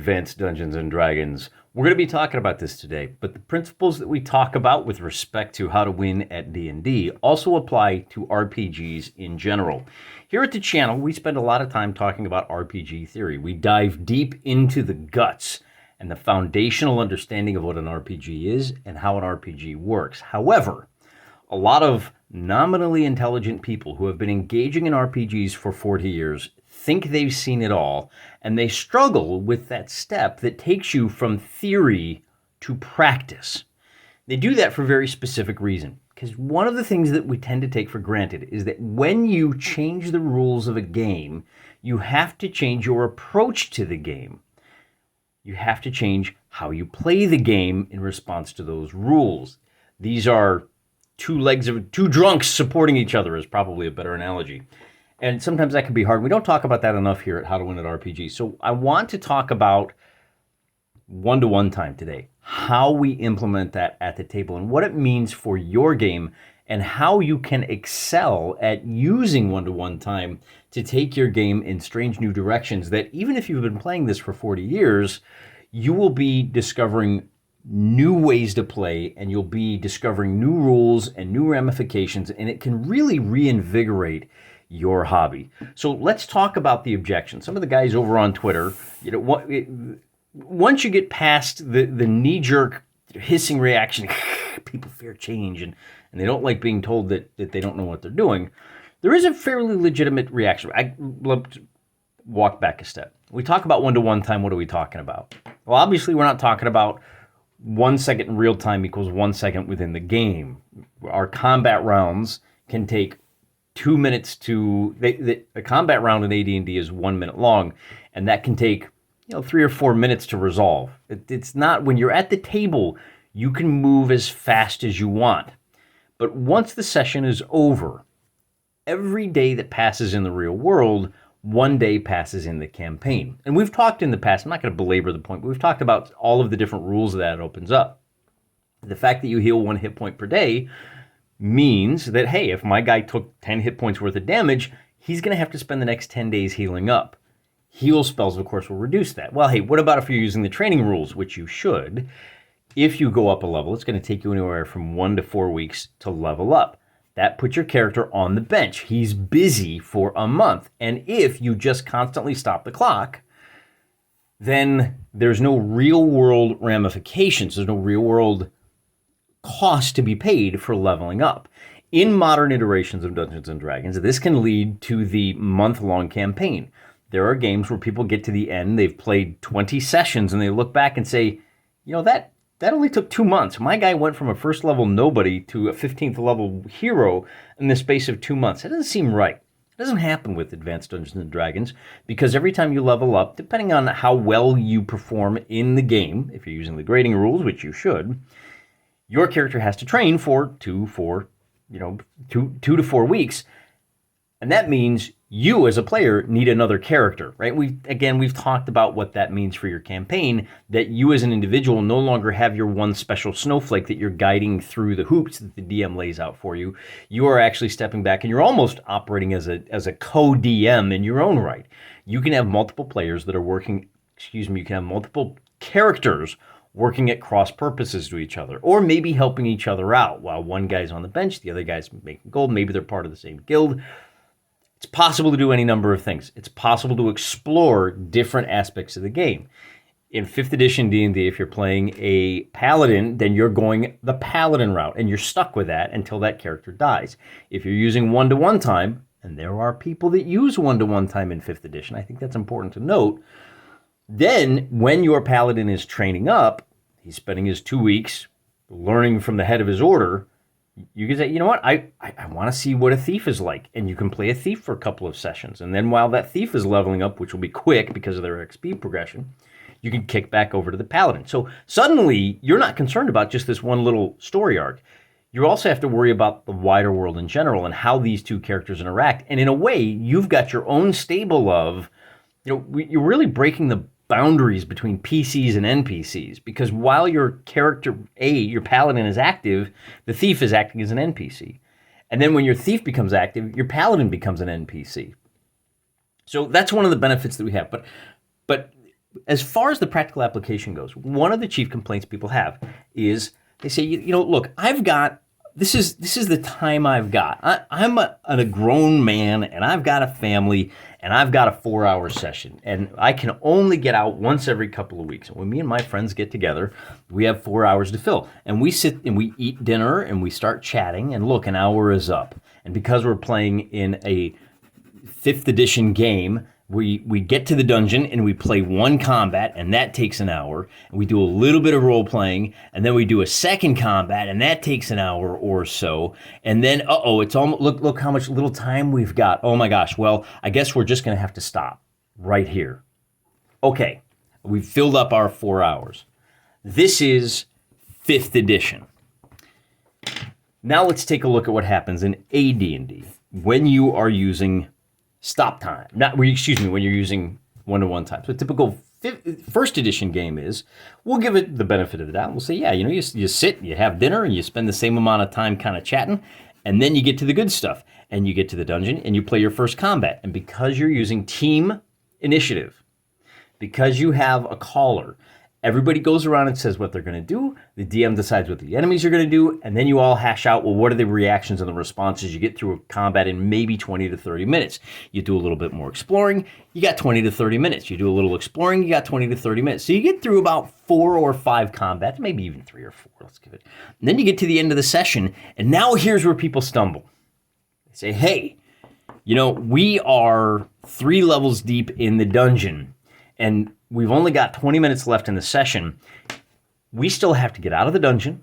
Advanced Dungeons and Dragons. We're going to be talking about this today, but the principles that we talk about with respect to how to win at D&D also apply to RPGs in general. Here at the channel, we spend a lot of time talking about RPG theory. We dive deep into the guts and the foundational understanding of what an RPG is and how an RPG works. However, a lot of nominally intelligent people who have been engaging in RPGs for 40 years think they've seen it all, and they struggle with that step that takes you from theory to practice. They do that for a very specific reason, because one of the things that we tend to take for granted is that when you change the rules of a game, you have to change your approach to the game. You have to change how you play the game in response to those rules. These are two drunks supporting each other is probably a better analogy. And sometimes that can be hard. We don't talk about that enough here at How to Win at RPG. So I want to talk about one-to-one time today, how we implement that at the table and what it means for your game and how you can excel at using one-to-one time to take your game in strange new directions that even if you've been playing this for 40 years, you will be discovering new ways to play, and you'll be discovering new rules and new ramifications, and it can really reinvigorate your hobby. So let's talk about the objection. Some of the guys over on Twitter, once you get past the knee-jerk hissing reaction, people fear change, and they don't like being told that they don't know what they're doing, there is a fairly legitimate reaction. I love to walk back a step. We talk about one-to-one time. What are we talking about? Well, obviously, we're not talking about 1 second in real time equals 1 second within the game. Our combat rounds can take 2 minutes the combat round in AD&D is 1 minute long, and that can take 3 or 4 minutes to resolve. It's not, when you're at the table, you can move as fast as you want. But once the session is over, every day that passes in the real world, 1 day passes in the campaign. And we've talked in the past, I'm not going to belabor the point, but we've talked about all of the different rules that it opens up. The fact that you heal 1 hit point per day means that, hey, if my guy took 10 hit points worth of damage, he's going to have to spend the next 10 days healing up. Heal spells, of course, will reduce that. Well, hey, what about if you're using the training rules, which you should? If you go up a level, it's going to take you anywhere from 1 to 4 weeks to level up. That puts your character on the bench. He's busy for a month. And if you just constantly stop the clock, then there's no real-world ramifications. There's no real-world cost to be paid for leveling up. In modern iterations of Dungeons & Dragons, this can lead to the month-long campaign. There are games where people get to the end, they've played 20 sessions, and they look back and say, that only took 2 months. My guy went from a first level nobody to a 15th level hero in the space of 2 months. That doesn't seem right. It doesn't happen with Advanced Dungeons & Dragons, because every time you level up, depending on how well you perform in the game, if you're using the grading rules, which you should, your character has to train for 2 to 4 weeks. And that means you as a player need another character, right? We've talked about what that means for your campaign, that you as an individual no longer have your one special snowflake that you're guiding through the hoops that the DM lays out for you. You are actually stepping back and you're almost operating as a co-DM in your own right. You can have multiple players that are you can have multiple characters working at cross purposes to each other, or maybe helping each other out. While one guy's on the bench, the other guy's making gold, maybe they're part of the same guild. It's possible to do any number of things. It's possible to explore different aspects of the game. In 5th edition D&D, if you're playing a paladin, then you're going the paladin route, and you're stuck with that until that character dies. If you're using one-to-one time, and there are people that use one-to-one time in 5th edition, I think that's important to note, then when your paladin is training up, he's spending his 2 weeks learning from the head of his order, you can say, you know what, I want to see what a thief is like. And you can play a thief for a couple of sessions. And then while that thief is leveling up, which will be quick because of their XP progression, you can kick back over to the paladin. So suddenly, you're not concerned about just this one little story arc. You also have to worry about the wider world in general and how these two characters interact. And in a way, you've got your own stable of, you're really breaking the boundaries between PCs and NPCs, because while your character your paladin is active, the thief is acting as an NPC. And then when your thief becomes active, your paladin becomes an NPC. So that's one of the benefits that we have. But as far as the practical application goes, one of the chief complaints people have is they say, look, this is the time I've got. I'm a grown man, and I've got a family, and I've got a 4-hour session, and I can only get out once every couple of weeks. And when me and my friends get together, we have 4 hours to fill, and we sit and we eat dinner, and we start chatting, and look, an hour is up. And because we're playing in a 5th edition game, we get to the dungeon and we play one combat, and that takes an hour. And we do a little bit of role playing, and then we do a second combat, and that takes an hour or so. And then, it's almost look how much little time we've got. Oh my gosh! Well, I guess we're just going to have to stop right here. Okay, we've filled up our 4 hours. This is 5th edition. Now let's take a look at what happens in AD&D when you are using stop time. When you're using one-to-one time. So a typical 1st edition game is, we'll give it the benefit of the doubt. We'll say, you sit, you have dinner, and you spend the same amount of time kind of chatting, and then you get to the good stuff, and you get to the dungeon, and you play your first combat. And because you're using team initiative, because you have a caller, everybody goes around and says what they're going to do. The DM decides what the enemies are going to do, and then you all hash out, well, what are the reactions and the responses? You get through a combat in maybe 20 to 30 minutes. You do a little bit more exploring, you got 20 to 30 minutes. You do a little exploring, you got 20 to 30 minutes. So you get through about 4 or 5 combats, maybe even 3 or 4, let's give it. And then you get to the end of the session, and now here's where people stumble. They say, hey, we are 3 levels deep in the dungeon, and we've only got 20 minutes left in the session. We still have to get out of the dungeon,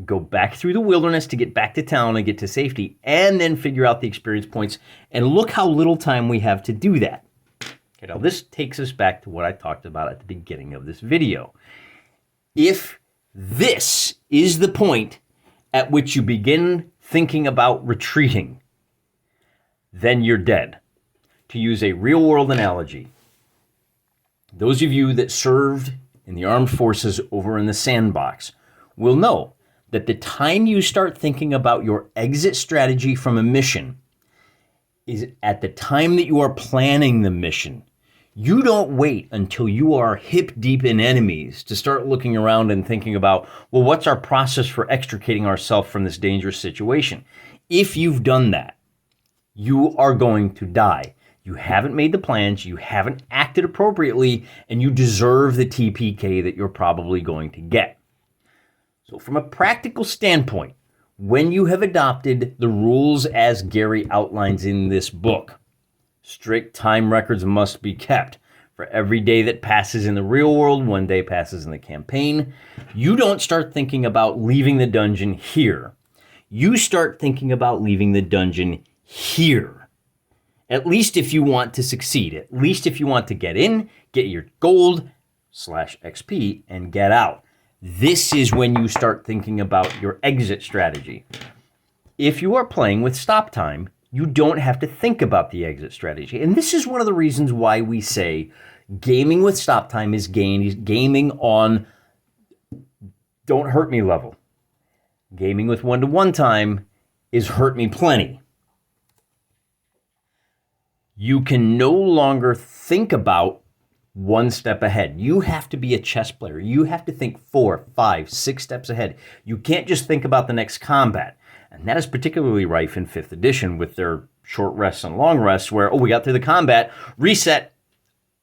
go back through the wilderness to get back to town and get to safety, and then figure out the experience points. And look how little time we have to do that. Okay, now this takes us back to what I talked about at the beginning of this video. If this is the point at which you begin thinking about retreating, then you're dead. To use a real-world analogy, those of you that served in the armed forces over in the sandbox will know that the time you start thinking about your exit strategy from a mission is at the time that you are planning the mission. You don't wait until you are hip deep in enemies to start looking around and thinking about, well, what's our process for extricating ourselves from this dangerous situation? If you've done that, you are going to die. You haven't made the plans, you haven't acted appropriately, and you deserve the TPK that you're probably going to get. So from a practical standpoint, when you have adopted the rules as Gary outlines in this book, strict time records must be kept. For every day that passes in the real world, 1 day passes in the campaign. You don't start thinking about leaving the dungeon here. You start thinking about leaving the dungeon here. At least if you want to succeed. At least if you want to get in, get your gold/XP, and get out. This is when you start thinking about your exit strategy. If you are playing with stop time, you don't have to think about the exit strategy. And this is one of the reasons why we say gaming with stop time is gaming on don't hurt me level. Gaming with one-to-one time is hurt me plenty. You can no longer think about one step ahead. You have to be a chess player. You have to think 4, 5, 6 steps ahead. You can't just think about the next combat. And that is particularly rife in 5th edition with their short rests and long rests where, we got through the combat, reset.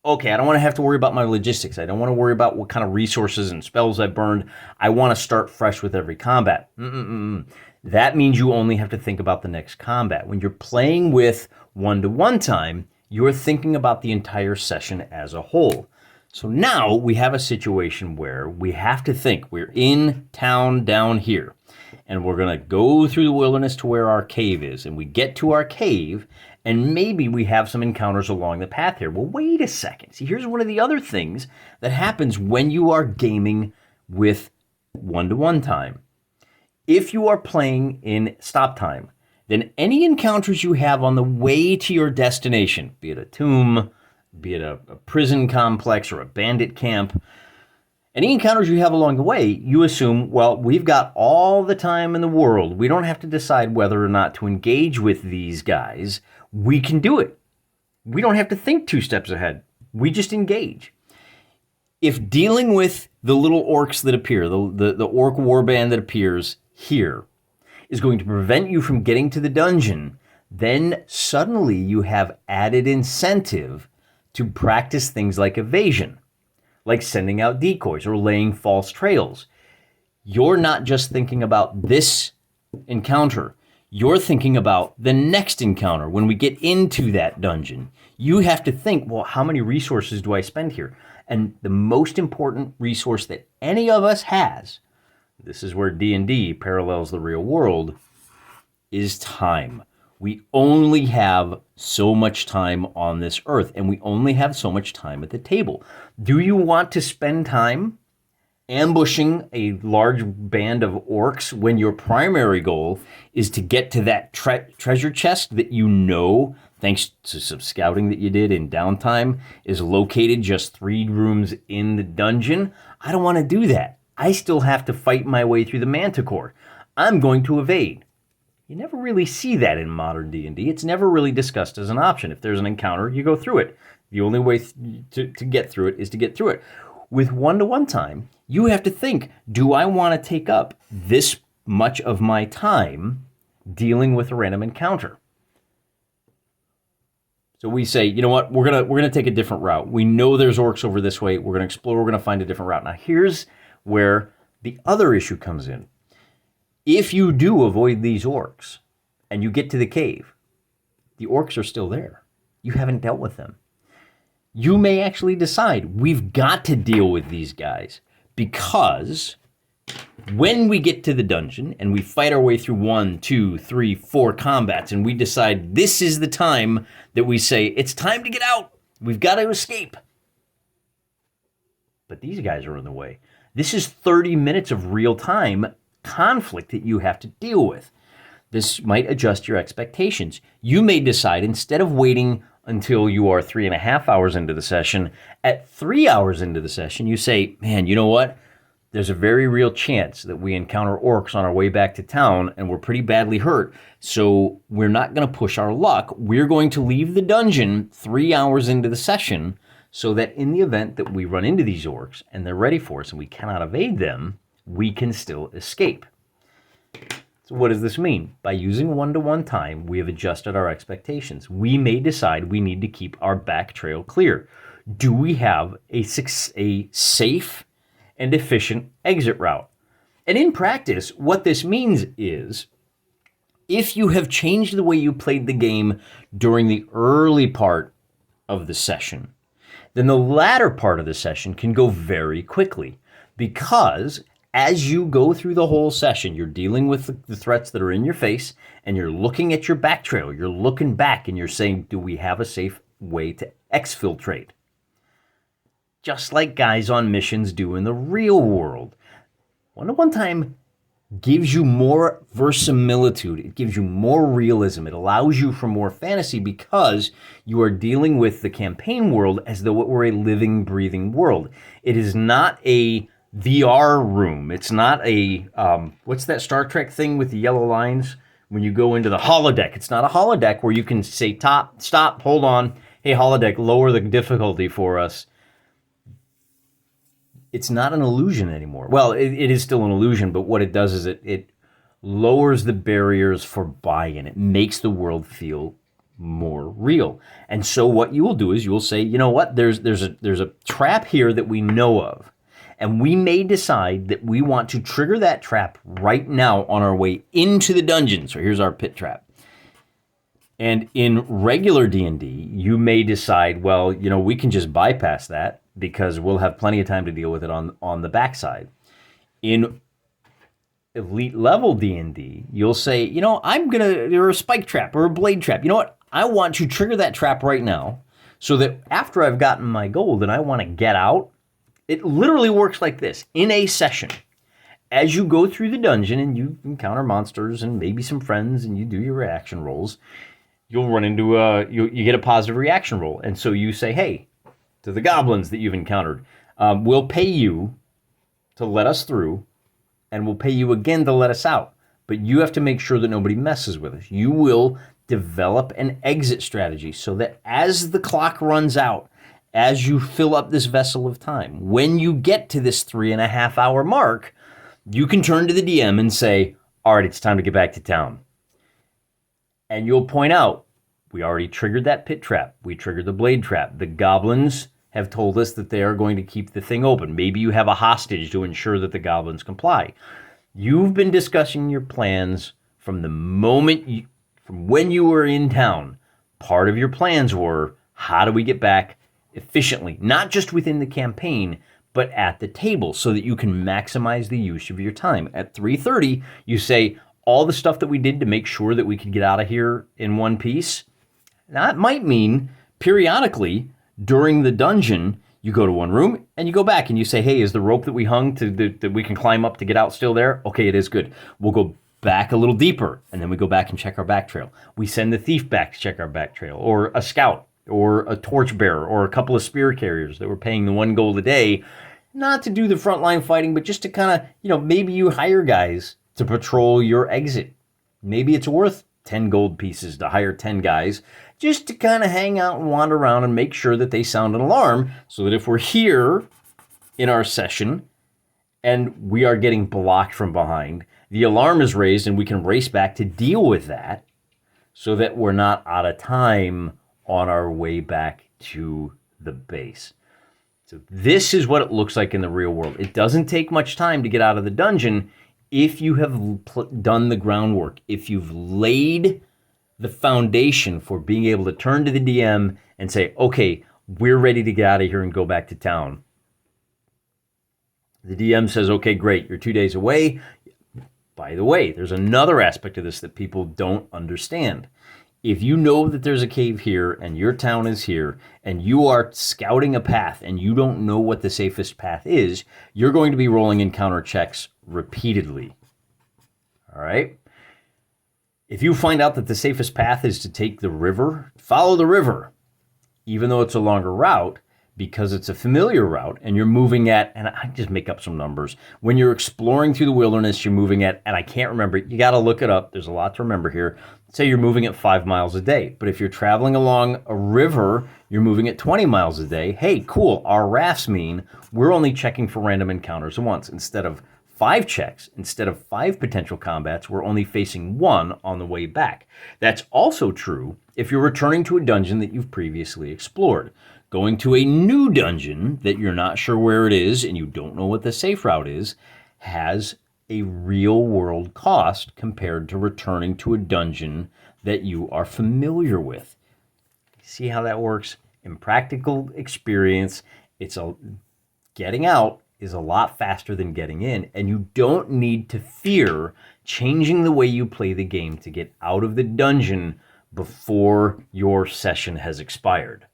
Okay, I don't want to have to worry about my logistics. I don't want to worry about what kind of resources and spells I burned. I want to start fresh with every combat. That means you only have to think about the next combat. When you're playing with one-to-one time, you're thinking about the entire session as a whole. So now we have a situation where we have to think. We're in town down here, and we're going to go through the wilderness to where our cave is. And we get to our cave, and maybe we have some encounters along the path here. Well, wait a second. See, here's one of the other things that happens when you are gaming with one-to-one time. If you are playing in stop time, then any encounters you have on the way to your destination, be it a tomb, be it a prison complex or a bandit camp, any encounters you have along the way, you assume, well, we've got all the time in the world. We don't have to decide whether or not to engage with these guys. We can do it. We don't have to think 2 steps ahead. We just engage. If dealing with the little orcs that appear, the orc warband that appears here, is going to prevent you from getting to the dungeon, then suddenly you have added incentive to practice things like evasion, like sending out decoys or laying false trails. You're not just thinking about this encounter. You're thinking about the next encounter when we get into that dungeon. You have to think, well, how many resources do I spend here? And the most important resource that any of us has, this is where D&D parallels the real world, is time. We only have so much time on this earth, and we only have so much time at the table. Do you want to spend time ambushing a large band of orcs when your primary goal is to get to that treasure chest that you know, thanks to some scouting that you did in downtime, is located just 3 rooms in the dungeon? I don't want to do that. I still have to fight my way through the Manticore. I'm going to evade. You never really see that in modern D&D. It's never really discussed as an option. If there's an encounter, you go through it. The only way to get through it is to get through it. With one-to-one time, you have to think, do I want to take up this much of my time dealing with a random encounter? So we say, you know what, we're gonna take a different route. We know there's orcs over this way. We're gonna explore. We're gonna find a different route. Now here's where the other issue comes in. If you do avoid these orcs and you get to the cave, the orcs are still there. You haven't dealt with them. You may actually decide we've got to deal with these guys because when we get to the dungeon and we fight our way through 1, 2, 3, 4 combats and we decide this is the time that we say it's time to get out, we've got to escape. But these guys are in the way. This is 30 minutes of real-time conflict that you have to deal with. This might adjust your expectations. You may decide instead of waiting until you are 3.5 hours into the session, at 3 hours into the session, you say, man, you know what? There's a very real chance that we encounter orcs on our way back to town and we're pretty badly hurt. So we're not going to push our luck. We're going to leave the dungeon 3 hours into the session so that in the event that we run into these orcs and they're ready for us and we cannot evade them, we can still escape. So what does this mean? By using one-to-one time, we have adjusted our expectations. We may decide we need to keep our back trail clear. Do we have a safe and efficient exit route? And in practice, what this means is, if you have changed the way you played the game during the early part of the session, then the latter part of the session can go very quickly because as you go through the whole session, you're dealing with the threats that are in your face and you're looking at your back trail. You're looking back and you're saying, do we have a safe way to exfiltrate? Just like guys on missions do in the real world. One-to-one time gives you more verisimilitude. It gives you more realism. It allows you for more fantasy because you are dealing with the campaign world as though it were a living, breathing world. It is not a VR room. It's not a, what's that Star Trek thing with the yellow lines? When you go into the holodeck, it's not a holodeck where you can say, stop, hold on. Hey, holodeck, lower the difficulty for us. It's not an illusion anymore. Well, it is still an illusion, but what it does is it lowers the barriers for buy-in. It makes the world feel more real. And so what you will do is you will say, you know what, there's a trap here that we know of. And we may decide that we want to trigger that trap right now on our way into the dungeon. So here's our pit trap. And in regular D&D, you may decide, well, you know, we can just bypass that because we'll have plenty of time to deal with it on the backside. In elite level D&D, you'll say, you know, or a spike trap or a blade trap. You know what? I want to trigger that trap right now so that after I've gotten my gold and I want to get out, it literally works like this. In a session, as you go through the dungeon and you encounter monsters and maybe some friends and you do your reaction rolls, you'll run into you get a positive reaction roll. And so you say, hey, to the goblins that you've encountered, we'll pay you to let us through and we'll pay you again to let us out. But you have to make sure that nobody messes with us. You will develop an exit strategy so that as the clock runs out, as you fill up this vessel of time. When you get to this 3.5 hour mark, you can turn to the DM and say, all right, it's time to get back to town. And you'll point out, we already triggered that pit trap. We triggered the blade trap. The goblins have told us that they are going to keep the thing open. Maybe you have a hostage to ensure that the goblins comply. You've been discussing your plans from the moment from when you were in town. Part of your plans were, how do we get back efficiently, not just within the campaign, but at the table so that you can maximize the use of your time. At 3:30, you say, all the stuff that we did to make sure that we could get out of here in one piece. That might mean periodically during the dungeon, you go to one room and you go back and you say, hey, is the rope that we hung that we can climb up to get out still there? Okay, it is good. We'll go back a little deeper, and then we go back and check our back trail. We send the thief back to check our back trail, or a scout, or a torchbearer, or a couple of spear carriers that were paying the 1 gold a day, not to do the frontline fighting, but just to kind of, maybe you hire guys to patrol your exit. Maybe it's worth 10 gold pieces to hire 10 guys just to kind of hang out and wander around and make sure that they sound an alarm, so that if we're here in our session and we are getting blocked from behind, the alarm is raised and we can race back to deal with that so that we're not out of time on our way back to the base. So this is what it looks like in the real world. It doesn't take much time to get out of the dungeon if you have done the groundwork, if you've laid the foundation for being able to turn to the DM and say, okay, we're ready to get out of here and go back to town. The DM says, okay, great, you're 2 days away. By the way, there's another aspect of this that people don't understand. If you know that there's a cave here and your town is here and you are scouting a path and you don't know what the safest path is, you're going to be rolling encounter checks repeatedly. All right? If you find out that the safest path is to take the river, follow the river, even though it's a longer route, because it's a familiar route and you're moving at, and I just make up some numbers, when you're exploring through the wilderness, you're moving at, and I can't remember, you got to look it up, there's a lot to remember here. Say you're moving at 5 miles a day, but if you're traveling along a river, you're moving at 20 miles a day. Hey, cool, our rafts mean we're only checking for random encounters once. Instead of 5 checks, instead of 5 potential combats, we're only facing 1 on the way back. That's also true if you're returning to a dungeon that you've previously explored. Going to a new dungeon that you're not sure where it is and you don't know what the safe route is has a real world cost compared to returning to a dungeon that you are familiar with. See how that works? In practical experience, getting out is a lot faster than getting in, and you don't need to fear changing the way you play the game to get out of the dungeon before your session has expired.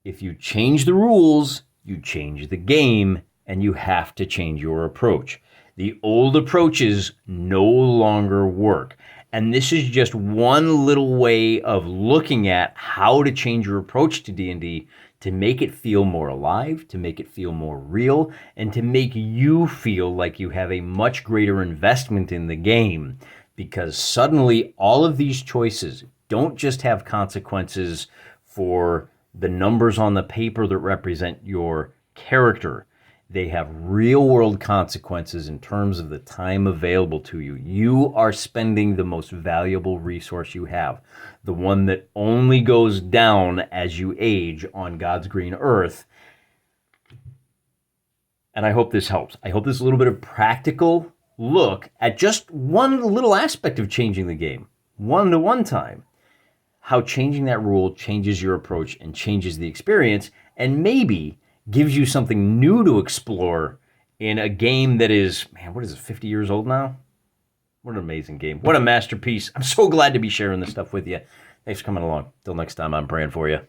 If you change the rules, you change the game, and you have to change your approach. The old approaches no longer work. And this is just one little way of looking at how to change your approach to D&D to make it feel more alive, to make it feel more real, and to make you feel like you have a much greater investment in the game. Because suddenly all of these choices don't just have consequences for the numbers on the paper that represent your character. They have real world consequences in terms of the time available to you. You are spending the most valuable resource you have, the one that only goes down as you age on God's green earth. And I hope this helps. I hope this little bit of practical look at just one little aspect of changing the game, one-to-one time, how changing that rule changes your approach and changes the experience, and maybe gives you something new to explore in a game that is, man, what is it, 50 years old now? What an amazing game. What a masterpiece. I'm so glad to be sharing this stuff with you. Thanks for coming along. Till next time, I'm praying for you.